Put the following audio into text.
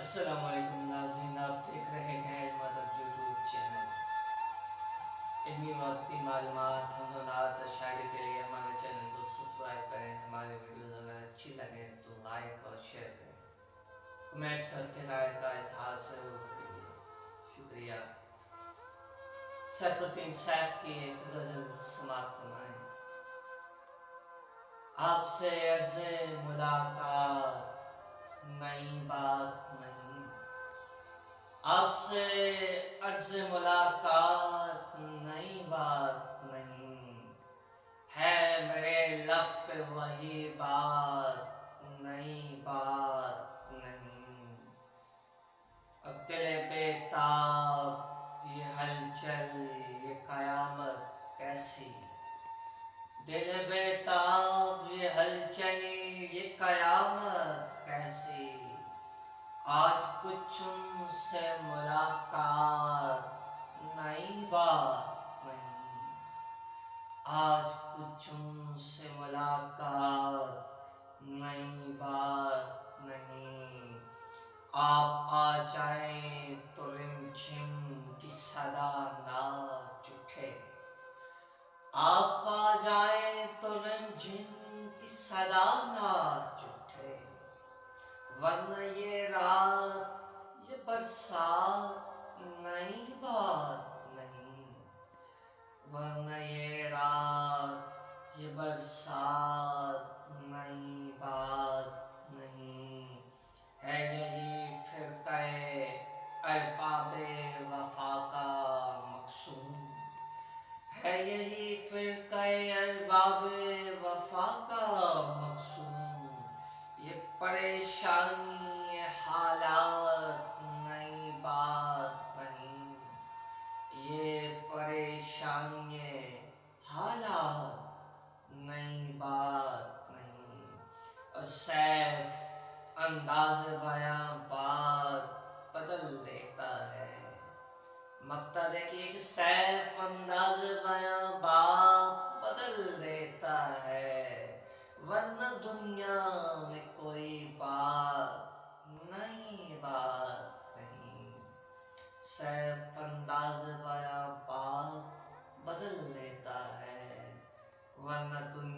अस्सलामुअलैकुम नाज़रीन, आप देख रहे हैं मदद यूट्यूब चैनल। इल्मी वक्ती मालूमात हमदनात शायरी के लिए हमारे चैनल को सब्सक्राइब करें। हमारे वीडियोज़ अगर अच्छी लगे तो लाइक और शेयर करें। कमेंट्स करके राय का इजहार जरूर करिए। शुक्रिया। सैफुद्दीन सैफ की एक गज़ल समाप्त फरमाएं। आपसे अर्ज़े मुलाकात नई बात नहीं, आपसे अर्ज़े मुलाकात नई बात नहीं, है मेरे लब पे वही बात नई बात नहीं। अब दिल बेताब ये हलचल ये कयामत कैसी, दिल बेताब ये हलचल ये कयामत कैसी। आज कुछ उनसे मुलाकात नई बात नहीं, आज कुछ उनसे मुलाकात नई बात नहीं। आप आ जाएं तो रिमझिम की सदा नाच उठे, आप आ जाएं तो रिमझिम की सदा नाच उठे। वरना ये रात ये बरसात नई बात नहीं, वरना ये रात ये बरसात नई बात नहीं। है यही फिरक़े अरबाबे वफ़ा का मक़सूम, है यही फिरक़े अरबाबे वफ़ा का मक़सूम। ये परेशानी ये हालात नई बात नहीं, ये परेशानी हालात नई बात नहीं। और सैफ अंदाज़ बयां बात बदल देता है। मक्ता देखिए कि सैफ अंदाज़ बयां बात बदल देता है। वरना दुनिया में कोई बात नई बात नहीं। सैफ अंदाज़ बयां बात बदल देता है। वरना दुनिया